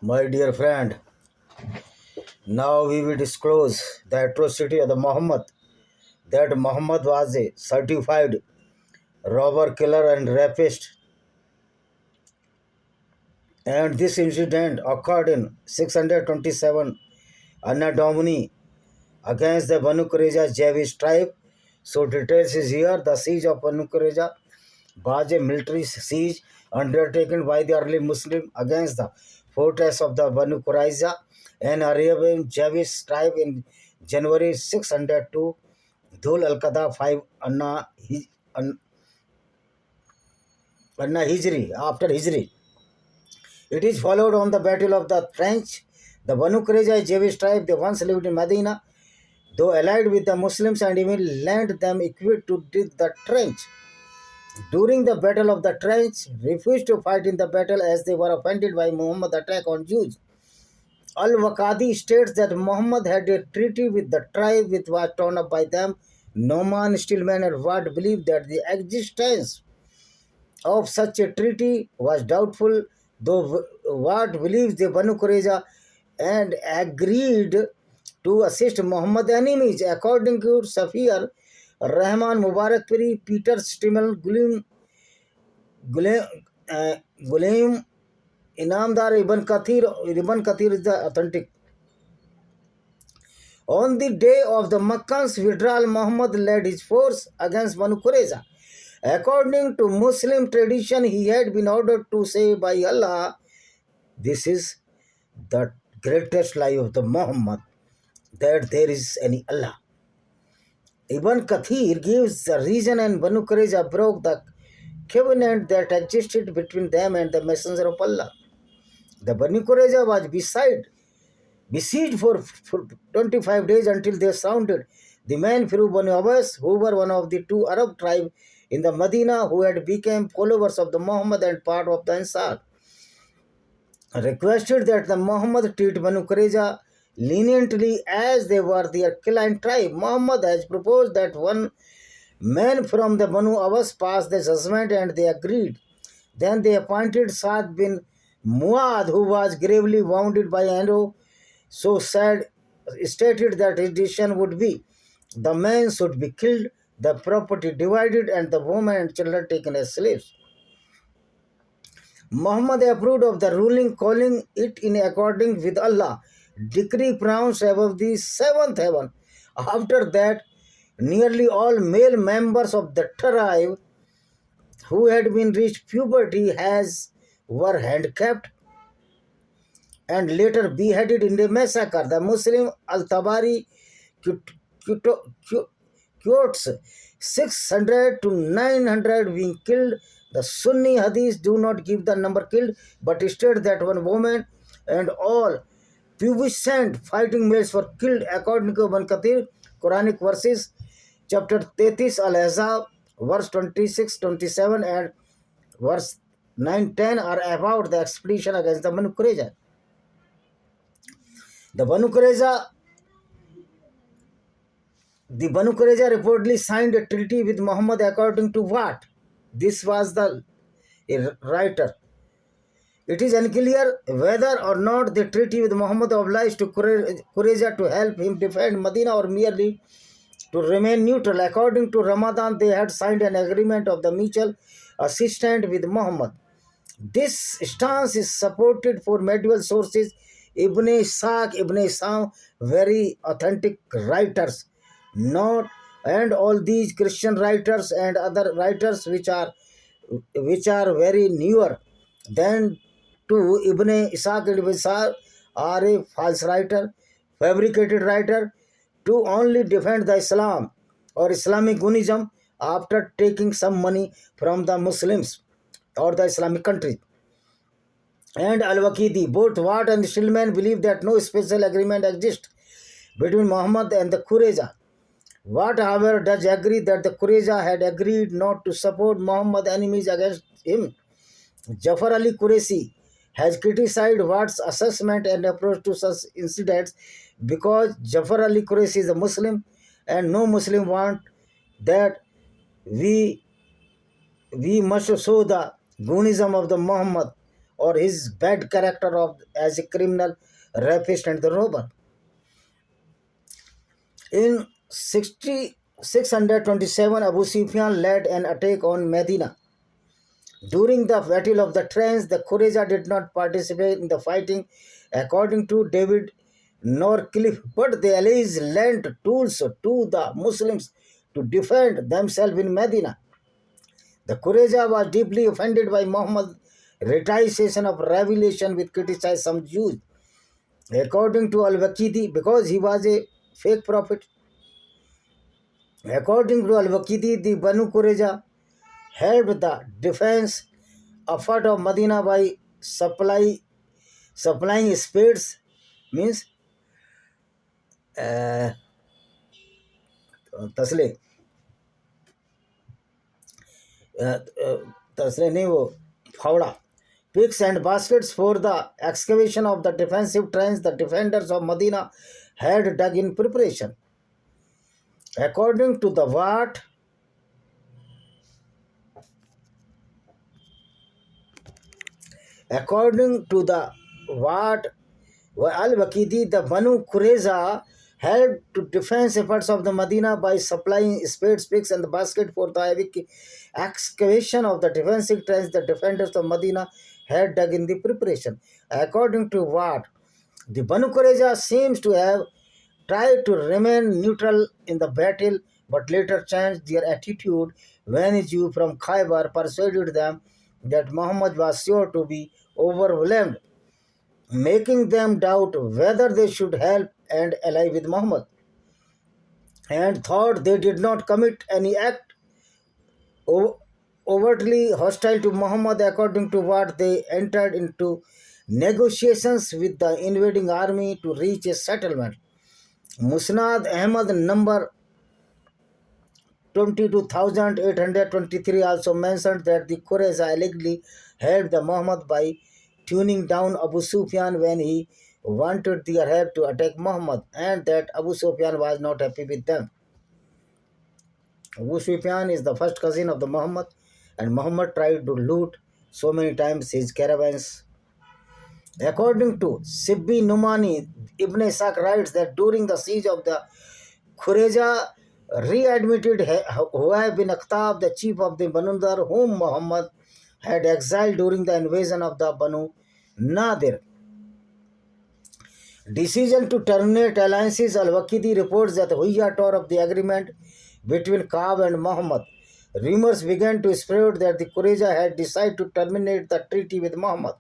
My dear friend, now we will disclose the atrocity of the Muhammad. That Muhammad was a certified robber, killer, and rapist. And this incident occurred in 627 Anno Domini against the Banu Qurayza Jewish tribe. So details is here. The siege of Banu Qurayza was a military siege undertaken by the early Muslim against the fortress of the Banu Qurayza, an Arabian Jewish tribe in January 602 Dhul al-Qada 5 Anna Hijri, after Hijri. It is followed on the Battle of the Trench. The Banu Qurayza Jewish tribe, they once lived in Medina, though allied with the Muslims and even lent them equipped to dig the trench. During the Battle of the Trench, refused to fight in the battle as they were offended by Muhammad's attack on Jews. Al-Waqadi states that Muhammad had a treaty with the tribe which was torn up by them. Noman Stillman and Watt believed that the existence of such a treaty was doubtful, though Watt believes the Banu Qurayza and agreed to assist Muhammad's enemies. According to Safir Rahman Mubarakpuri, Peter Stimmel, Gulaim Inamdar Ibn Kathir is the authentic. On the day of the Makkah's withdrawal, Muhammad led his force against Banu Qurayza. According to Muslim tradition, he had been ordered to say by Allah, this is the greatest lie of the Muhammad, that there is any Allah. Ibn Kathir gives the reason, and Banu Qurayza broke the covenant that existed between them and the Messenger of Allah. The Banu Qurayza was besieged for 25 days until they surrounded the men Firu Banu Abbas, who were one of the two Arab tribes in the Medina who had become followers of the Muhammad and part of the Ansar. Requested that the Muhammad treat Banu Qurayza leniently as they were their client tribe. Muhammad has proposed that one man from the Banu Abbas pass the judgment, and they agreed. Then they appointed Saad bin Muad, who was gravely wounded by arrow. So Saad stated that his decision would be the man should be killed, the property divided, and the women and children taken as slaves. Muhammad approved of the ruling, calling it in accordance with Allah, decree pronounced above the seventh heaven. After that, nearly all male members of the tribe who had been reached puberty were handicapped and later beheaded in the massacre. The Muslim Al-Tabari quotes 600 to 900 being killed. The Sunni Hadith do not give the number killed, but state that one woman and all pubescent fighting males were killed. According to Ibn Kathir, Quranic verses, chapter 33 Al-Ahzab, verse 26, 27 and verse 9, 10 are about the expedition against the Banu Qurayza. The Banu Qurayza reportedly signed a treaty with Muhammad according to what? This was the writer. It is unclear whether or not the treaty with Muhammad obliged to Qurayza to help him defend Medina or merely to remain neutral. According to Ramadan, they had signed an agreement of the mutual assistance with Muhammad. This stance is supported for medieval sources. Ibn Ishaq, Ibn Isam, very authentic writers, and all these Christian writers and other writers which are very newer than to Ibn Ishaq and Ibn Ishaq are a false writer, fabricated writer, to only defend the Islam or Islamic Gunism after taking some money from the Muslims or the Islamic country. And Al-Waqidi, both Watt and Stillman believe that no special agreement exists between Muhammad and the Qurayza. Watt, however, does agree that the Qurayza had agreed not to support Muhammad's enemies against him. Jafar Ali Qureshi has criticized Watt's assessment and approach to such incidents because Jafar Ali Qureshi is a Muslim and no Muslim want that we must show the Gunism of the Muhammad or his bad character as a criminal, rapist, and the robber. In 627, Abu Sufyan led an attack on Medina. During the Battle of the Trench, the Qurayza did not participate in the fighting, according to David Norcliffe, but the allies lent tools to the Muslims to defend themselves in Medina. The Qurayza was deeply offended by Muhammad's retaliation of revelation, which criticized some Jews, according to Al-Waqidi, because he was a fake prophet. According to Al-Waqidi, the Banu Qurayza helped the defense effort of Medina by supplying spades, means तसले तसले नहीं वो फावड़ा, picks and baskets for the excavation of the defensive trench the defenders of Medina had dug in preparation. According to the Wat, Al-Waqidi, the Banu Qurayza helped to defense efforts of the Medina by supplying spades, picks, and the basket for the excavation of the defensive trench the defenders of Medina had dug in the preparation. According to Wat, the Banu Qurayza seems to have tried to remain neutral in the battle, but later changed their attitude when a Jew from Khaybar persuaded them that Muhammad was sure to be overwhelmed, making them doubt whether they should help and ally with Muhammad, and thought they did not commit any act overtly hostile to Muhammad. According to What, they entered into negotiations with the invading army to reach a settlement. Musnad Ahmad number 22,823 also mentioned that the Qurayza allegedly helped the Muhammad by tuning down Abu Sufyan when he wanted their help to attack Muhammad, and that Abu Sufyan was not happy with them. Abu Sufyan is the first cousin of the Muhammad, and Muhammad tried to loot so many times his caravans. According to Sibbi Numani, Ibn Ishaq writes that during the siege of the Qurayza readmitted Huwayb bin Akhtab, the chief of the Banu Nadr, whom Muhammad had exiled during the invasion of the Banu Nadir. Decision to terminate alliances. Al-Waqidi reports that Huyya tore up the agreement between Kaab and Muhammad. Rumors began to spread that the Qurayza had decided to terminate the treaty with Muhammad.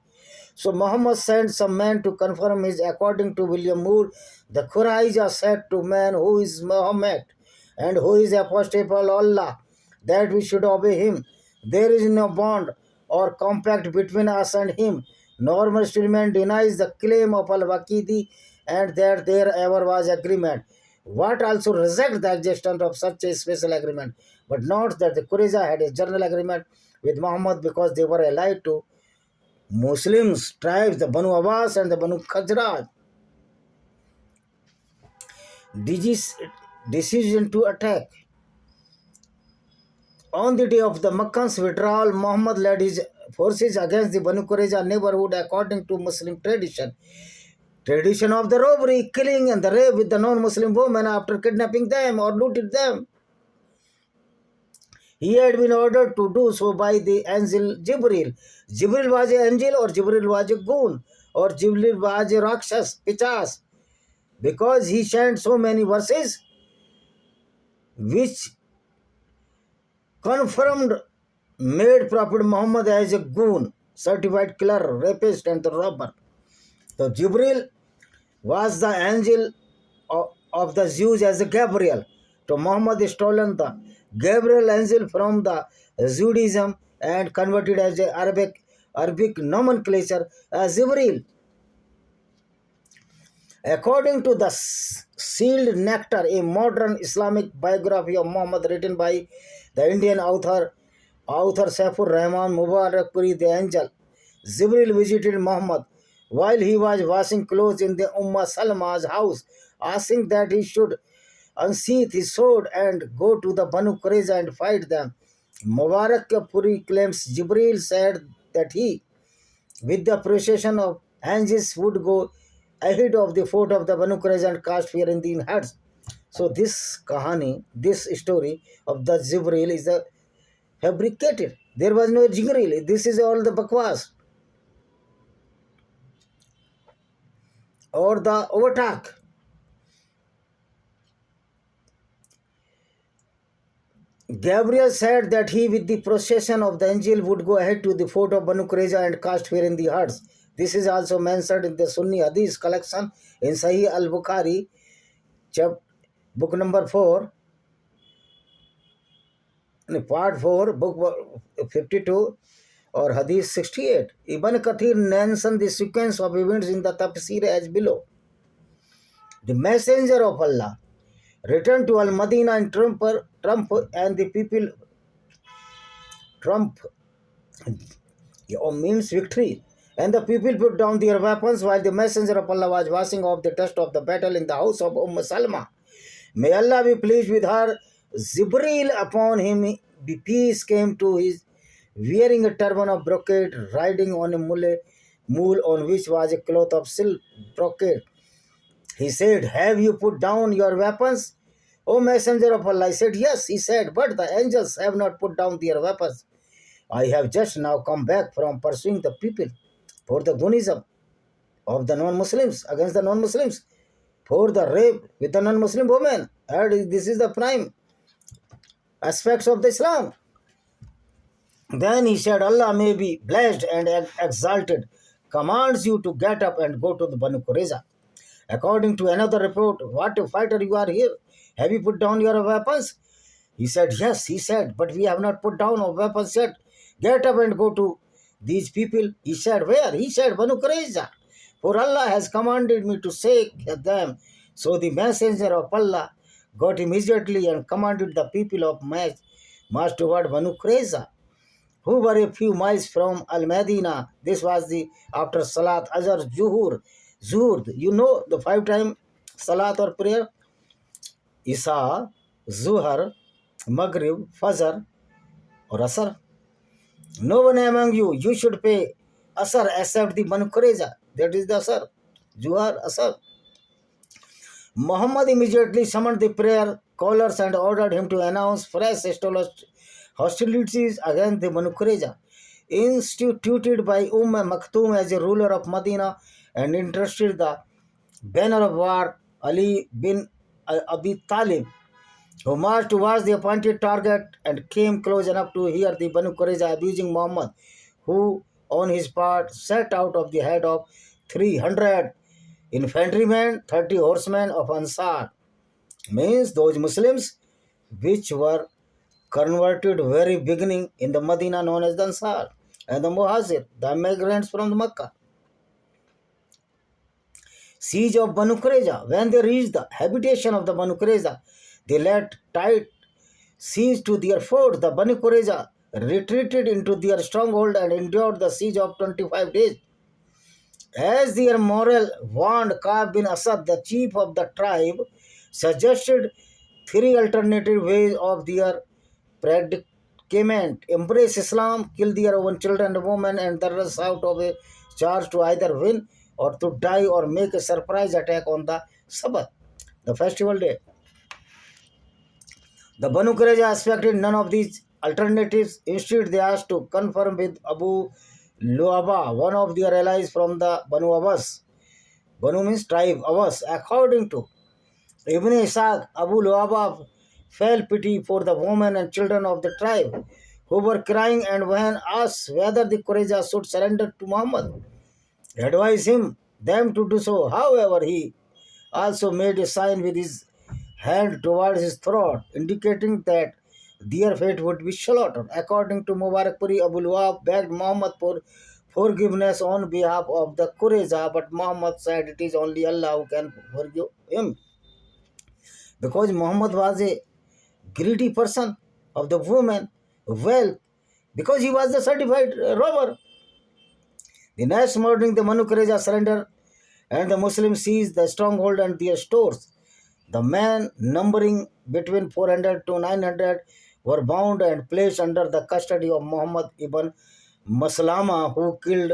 So Muhammad sent some men to confirm his. According to William Moore, the Qurayza said to man, "Who is Muhammad and who is apostate of Allah, that we should obey him? There is no bond or compact between us and him." Norman Stillman denies the claim of Al-Waqidi and that there ever was agreement. What also rejects the existence of such a special agreement, but notes that the Qurayza had a general agreement with Muhammad because they were allied to Muslims tribes, the Banu Abbas and the Banu Khazraj. Decision to attack. On the day of the Meccan's withdrawal, Muhammad led his forces against the Banu Qurayza neighborhood according to Muslim tradition. Tradition of the robbery, killing and the rape with the non-Muslim women after kidnapping them or looted them. He had been ordered to do so by the angel Jibril. Jibril was an angel, or Jibril was a goon, or Jibril was a Rakshas, Pichas, because he chant so many verses which confirmed, made Prophet Muhammad as a goon, certified killer, rapist, and the robber. So Jibril was the angel of the Jews as a Gabriel. So Muhammad stolen the Gabriel angel from the Judaism and converted as a Arabic nomenclature as Jibril. According to the Sealed Nectar, a modern Islamic biography of Muhammad written by the Indian author Saifur Rahman Mubarakpuri, the angel Jibril visited Muhammad while he was washing clothes in the Salma's house, asking that he should unsheath his sword and go to the Banu Qurayza and fight them. Mubarakpuri claims Jibril said that he with the procession of angels would go ahead of the fort of the Banu Qurayza and cast fear in the hearts. So this kahani, this story of the Jibril is fabricated. There was no Jibril. This is all the bakwas or the overtalk. Gabriel said that he, with the procession of the angel, would go ahead to the fort of Banu Qurayza and cast fear in the hearts. This is also mentioned in the Sunni Hadith collection in Sahih al-Bukhari, book number 4, part 4, book 52, or Hadith 68. Ibn Kathir mentioned the sequence of events in the Tafsir as below. The messenger of Allah returned to Al-Madinah and Trump and the people means victory. And the people put down their weapons while the messenger of Allah was washing off the dust of the battle in the house of Salma. May Allah be pleased with her. Jibreel upon him be peace came to his, wearing a turban of brocade, riding on a mule on which was a cloth of silk brocade. He said, "Have you put down your weapons, O messenger of Allah?" I said, "Yes." He said, "But the angels have not put down their weapons. I have just now come back from pursuing the people for the gunism of the non-Muslims against the non-Muslims, for the rape with the non-Muslim women. And this is the prime aspects of the Islam." Then he said, "Allah may be blessed and exalted, commands you to get up and go to the Banu Qurayza. According to another report, what a fighter you are here. Have you put down your weapons?" He said, "Yes." He said, "But we have not put down our weapons yet. Get up and go to these people." He said, "Where?" He said, "Banu Qurayza. For Allah has commanded me to say them." So the messenger of Allah got immediately and commanded the people of march toward Banu Qurayza, who were a few miles from Al-Madinah. This was the after Salat Azhar Zuhur. You know the 5 times Salat or prayer? Isha, Zuhar, Maghrib, Fajr, or Asr. No one among you should pay Asr except the Banu Qurayza. That is the Asr. Zuhar, Asr. Muhammad immediately summoned the prayer callers and ordered him to announce fresh hostilities against the Banu Qurayza, instituted by Maktoum as a ruler of Medina, and entrusted the banner of war Ali bin Abi Talib, who marched towards the appointed target and came close enough to hear the Banu Qurayza abusing Muhammad, who on his part set out of the head of 300 infantrymen, 30 horsemen of Ansar, means those Muslims which were converted very beginning in the Medina known as the Ansar, and the Muhajir, the migrants from the Makkah. Siege of Banu Qurayza. When they reached the habitation of the Banu Qurayza, they laid tight siege to their fort. The Banu Qurayza retreated into their stronghold and endured the siege of 25 days. As their moral warned, Ka'b bin Asad, the chief of the tribe, suggested 3 alternative ways of their predicament: embrace Islam, kill their own children and women, and the rest out of a charge to either win or to die or make a surprise attack on the Sabbath, the festival day. The Banu Qurayza expected none of these alternatives. Instead, they asked to confirm with Abu Lu'aba, one of their allies from the Banu Abbas. Banu means tribe, Abbas. According to Ibn Ishaq, Abu Lu'aba felt pity for the women and children of the tribe who were crying, and when asked whether the Qurayza should surrender to Muhammad, he advised them to do so. However, he also made a sign with his hand towards his throat, indicating that their fate would be slaughtered. According to Mubarakpuri, Abu Lu'ab begged Muhammad for forgiveness on behalf of the Qurayza, but Muhammad said it is only Allah who can forgive him, because Muhammad was a greedy person of the woman, wealth, because he was the certified robber. The next morning, the Banu Qurayza surrendered, and the Muslims seized the stronghold and their stores. The men, numbering between 400 to 900, were bound and placed under the custody of Muhammad ibn Maslama, who killed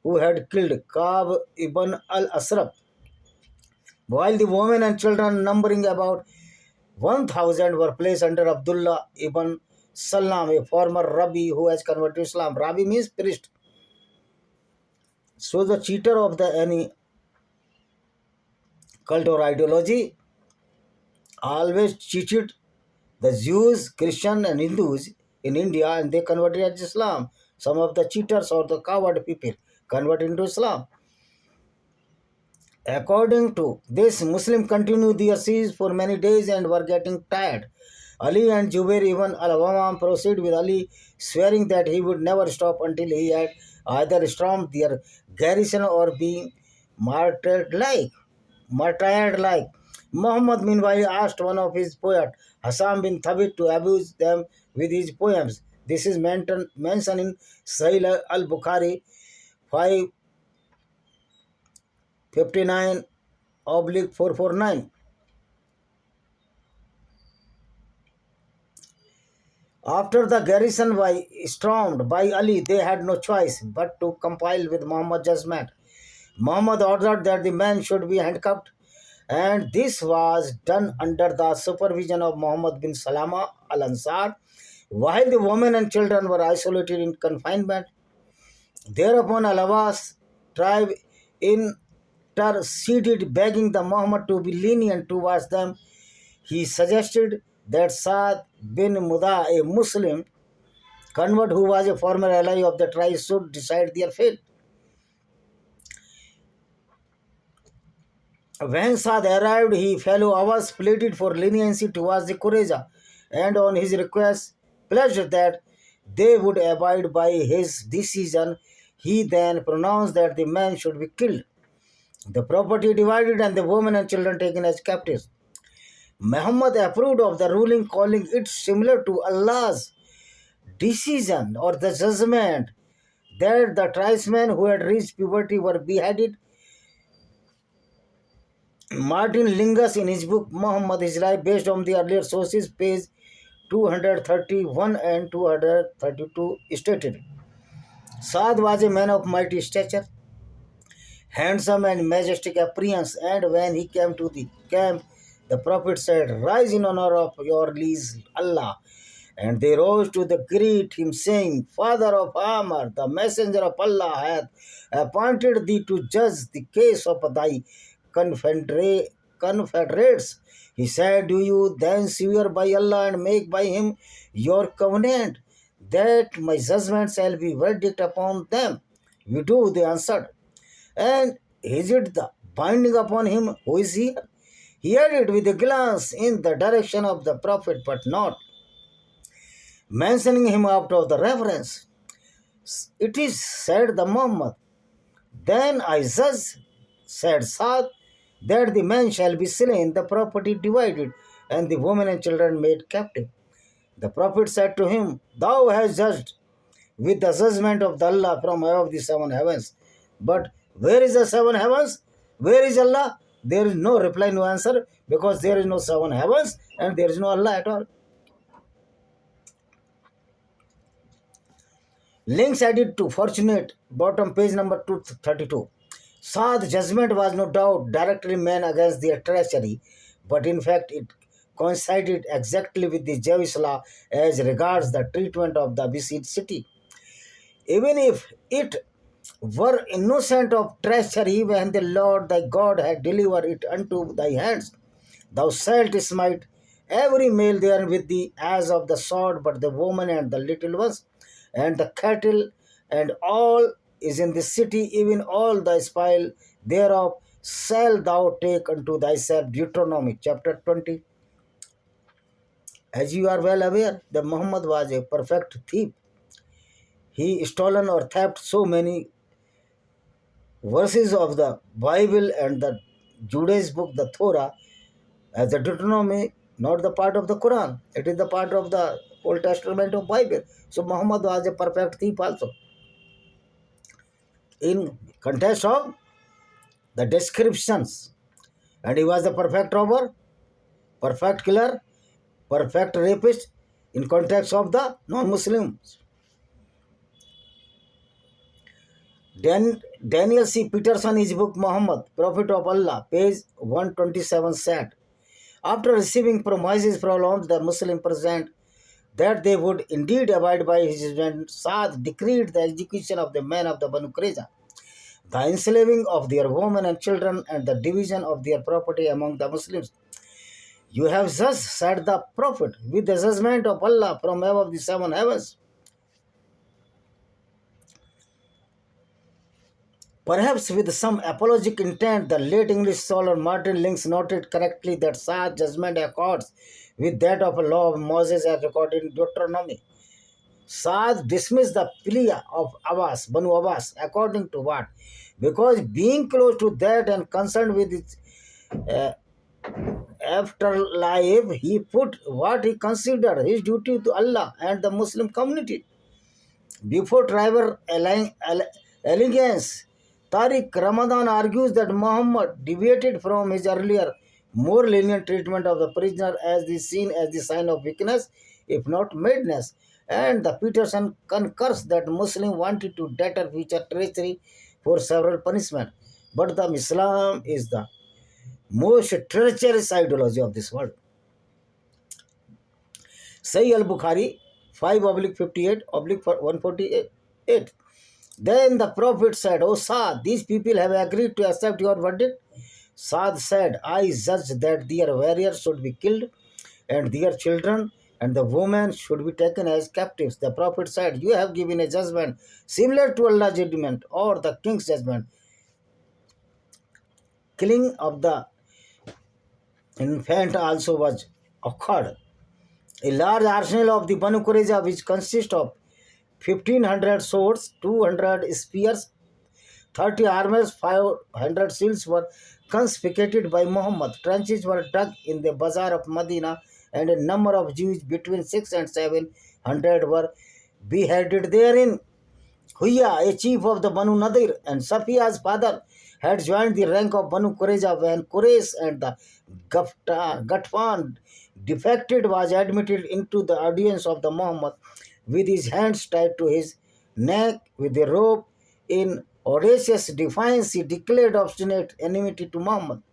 who had killed Ka'b ibn al-Asraf, while the women and children, numbering about 1,000, were placed under Abdullah ibn Salam, a former Rabbi who has converted to Islam. Rabbi means priest. So the cheater of the any cult or ideology always cheated the Jews, Christians, and Hindus in India, and they converted to Islam. Some of the cheaters or the coward people converted into Islam. According to this, Muslims continued their siege for many days and were getting tired. Ali and Jubair ibn al-Awwam proceeded with Ali, swearing that he would never stop until he had either stormed their garrison or been martyred like. Muhammad meanwhile asked one of his poets, Hassan bin Thabit, to abuse them with his poems. This is mentioned in Sahih al-Bukhari 559/449. After the garrison was stormed by Ali, they had no choice but to comply with Muhammad's judgment. Muhammad ordered that the men should be handcuffed, and this was done under the supervision of Muhammad bin Salama al-Ansar, while the women and children were isolated in confinement. Thereupon Al-Abbas tribe interceded, begging the Muhammad to be lenient towards them. He suggested that Saad bin Muda, a Muslim convert who was a former ally of the tribe, should decide their fate. When Saad arrived, his fellow Abbas pleaded for leniency towards the Qurayza, and on his request pledged that they would abide by his decision. He then pronounced that the men should be killed, the property divided, and the women and children taken as captives. Muhammad approved of the ruling, calling it similar to Allah's decision or the judgment that the tribesmen who had reached puberty were beheaded. Martin Lingus, in his book Muhammad His Life, based on the earlier sources, page 231 and 232, stated, Saad was a man of mighty stature, handsome and majestic appearance, and when he came to the camp, the Prophet said, Rise in honor of your liege Allah. And they rose to greet him, saying, Father of Amr, the messenger of Allah hath appointed thee to judge the case of thy confederates. He said, Do you then swear by Allah and make by him your covenant, that my judgment shall be verdict upon them? We do, they answered. And is it the binding upon him who is here? He added with a glance in the direction of the Prophet, but not mentioning him out of the reverence. It is said the Muhammad. Then I judge, said Saad, that the men shall be slain, the property divided, and the women and children made captive. The Prophet said to him, Thou hast judged with the judgment of the Allah from above the seven heavens. But where is the seven heavens? Where is Allah? There is no reply, no answer, because there is no seven heavens and there is no Allah at all. Links added to Fortunate, bottom page number 232. Saad's judgment was no doubt directly meant against their treachery, but in fact it coincided exactly with the Jewish law as regards the treatment of the besieged city. Even if it were innocent of treachery, when the Lord thy God had delivered it unto thy hands, thou shalt smite every male there with the edge of the sword, but the woman and the little ones, and the cattle, and all is in the city, even all the spoil thereof shalt thou take unto thyself. Deuteronomy chapter 20. As you are well aware, that Muhammad was a perfect thief. He stolen or theft so many verses of the Bible and the Judaism book, the Torah, as the Deuteronomy, not the part of the Quran. It is the part of the Old Testament of Bible. So Muhammad was a perfect thief also. In context of the descriptions, and he was the perfect robber, perfect killer, perfect rapist in context of the non-Muslims. Daniel C. Peterson, his book Muhammad, Prophet of Allah, page 127 said, after receiving promises from the Muslim President that they would indeed abide by his judgment, Saad decreed the execution of the men of the Banu Qurayza, the enslaving of their women and children, and the division of their property among the Muslims. You have thus said the Prophet, with the judgment of Allah from above the seven heavens. Perhaps with some apologetic intent, the late English scholar Martin Links noted correctly that Saad's judgment accords with that of a law of Moses as recorded in Deuteronomy. Saad dismissed the plea of Abbas, Banu Abbas, according to what? Because being close to that and concerned with its uh, afterlife, he put what he considered his duty to Allah and the Muslim community before tribal allegiance. Tariq Ramadan argues that Muhammad deviated from his earlier, more lenient treatment of the prisoner as is seen as the sign of weakness, if not madness. And the Peterson concurs that Muslims wanted to deter future treachery for several punishments. But the Islam is the most treacherous ideology of this world. Sahih al-Bukhari 5/58/148. Then the Prophet said, O Saad, these people have agreed to accept your verdict. Saad said, I judge that their warriors should be killed and their children and the women should be taken as captives. The Prophet said, you have given a judgment similar to Allah's judgment or the king's judgment. Killing of the infant also was occurred. A large arsenal of the Banu Qurayza, which consists of 1,500 swords, 200 spears, 30 armors, 500 shields, were confiscated by Muhammad. Trenches were dug in the bazaar of Medina, and a number of Jews between 6 and 700 were beheaded therein. Huya, a chief of the Banu Nadir, and Safiya's father, had joined the rank of Banu Qurayza when Quraysh and the Ghatfan defected, was admitted into the audience of the Muhammad with his hands tied to his neck with a rope. In audacious defiance, he declared obstinate enmity to Muhammad.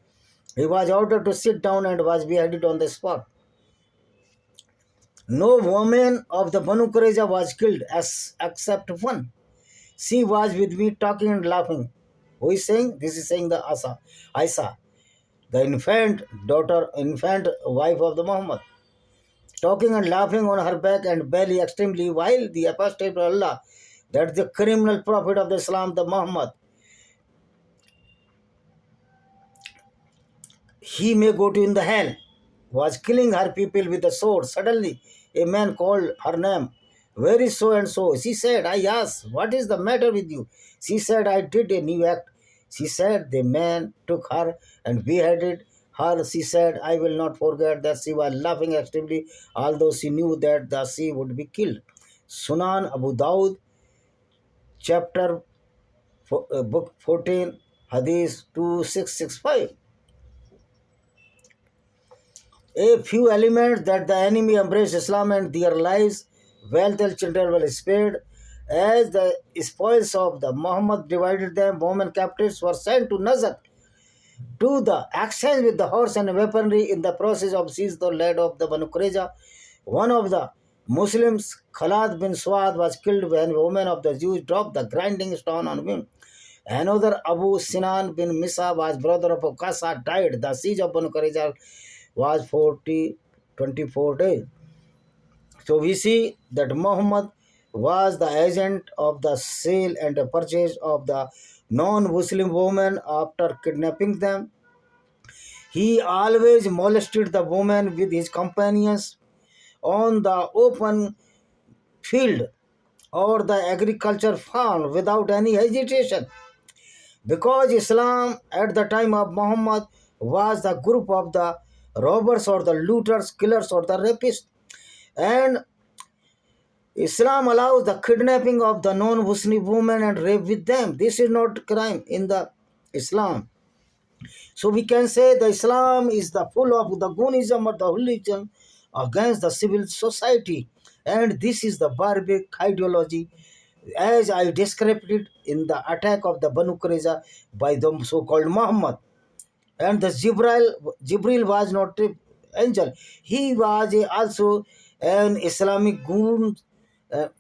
He was ordered to sit down and was beheaded on the spot. No woman of the Banu Qurayza was killed except one. She was with me talking and laughing. Who is saying? This is saying the Aisha, the infant wife of the Muhammad, talking and laughing on her back and belly extremely, while the apostate of Allah, that the criminal prophet of the Islam, the Muhammad, he may go to in the hell, was killing her people with a sword. Suddenly, a man called her name. Where is so and so? She said, I asked, what is the matter with you? She said, I did a new act. She said, the man took her and beheaded her. She said, I will not forget that she was laughing extremely, although she knew that she would be killed. Sunan Abu Dawud, chapter book 14, Hadith 2665. A few elements that the enemy embraced Islam and their lives, wealth and children were spared. As the spoils of the Muhammad divided them, women captives were sent to Najd to the exchange with the horse and weaponry. In the process of seized the lad of the Banu Qurayza, one of the Muslims, Khalad bin Suad, was killed when women of the Jews dropped the grinding stone on him. Another, Abu Sinan bin Misa, was brother of Ukasa, died. The siege of Banu Qurayza was 24 days. So we see that Muhammad was the agent of the sale and the purchase of the non-Muslim women after kidnapping them. He always molested the women with his companions on the open field or the agriculture farm without any hesitation. Because Islam at the time of Muhammad was the group of the robbers or the looters, killers or the rapists. And Islam allows the kidnapping of the non-Muslim women and rape with them. This is not crime in the Islam. So we can say the Islam is the full of the Gunism or the religion against the civil society. And this is the barbaric ideology as I described it in the attack of the Banu Qurayza by the so-called Muhammad. And the Jibril was not an angel. He was also an Islamic goon,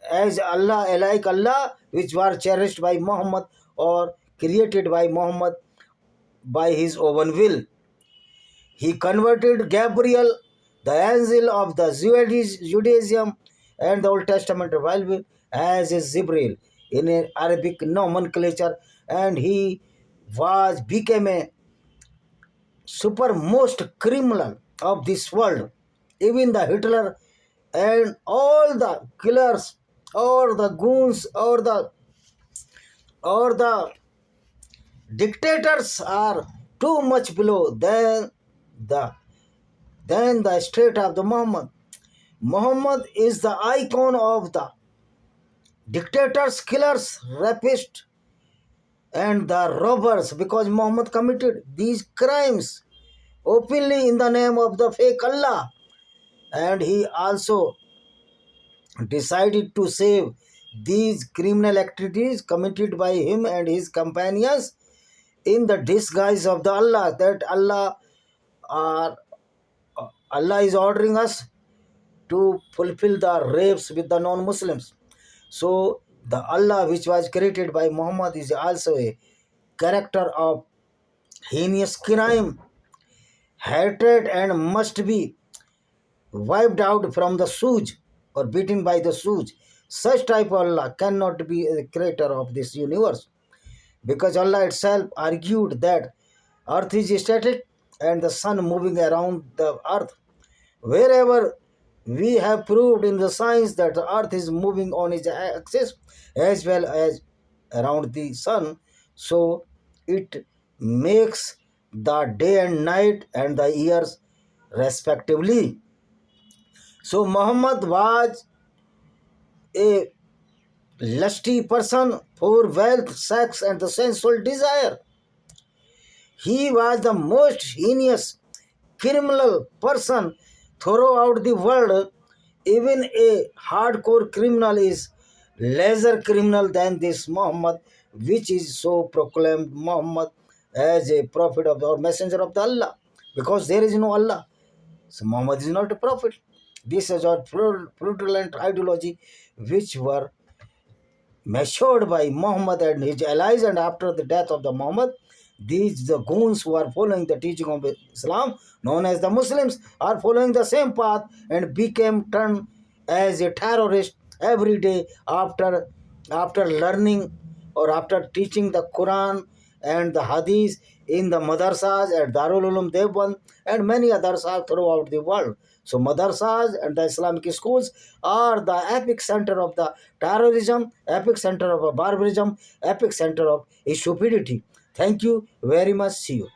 as Allah, like Allah, which were cherished by Muhammad or created by Muhammad by his own will. He converted Gabriel, the angel of the Judaism and the Old Testament Bible, as a Jibril in an Arabic nomenclature, and he became a supermost criminal of this world. Even the Hitler and all the killers or the goons or the dictators are too much below the the state of the Muhammad. Muhammad is the icon of the dictators, killers, rapists, and the robbers, because Muhammad committed these crimes openly in the name of the fake Allah. And he also decided to save these criminal activities committed by him and his companions in the disguise of the Allah, that are Allah is ordering us to fulfill the rapes with the non-Muslims. So the Allah which was created by Muhammad is also a character of heinous crime, hatred, and must be wiped out from the Suj or beaten by the Suj. Such type of Allah cannot be a creator of this universe, because Allah itself argued that earth is static and the sun moving around the earth. Wherever we have proved in the science that the earth is moving on its axis as well as around the sun, so it makes the day and night and the years respectively. So Muhammad was a lusty person for wealth, sex, and the sensual desire. He was the most heinous criminal person throughout the world. Even a hardcore criminal is lesser criminal than this Muhammad, which is so proclaimed Muhammad as a prophet of the, or messenger of the Allah, because there is no Allah. So Muhammad is not a prophet. This is a fraudulent ideology which were matured by Muhammad and his allies, and after the death of the Muhammad, these the goons who are following the teaching of Islam, known as the Muslims, are following the same path and became turned as a terrorist every day after learning or after teaching the Quran and the Hadith in the madrasas at Darul Uloom Deoband and many others all throughout the world. So madrasas and the Islamic schools are the epic center of the terrorism, epic center of barbarism, epic center of stupidity. Thank you very much. See you.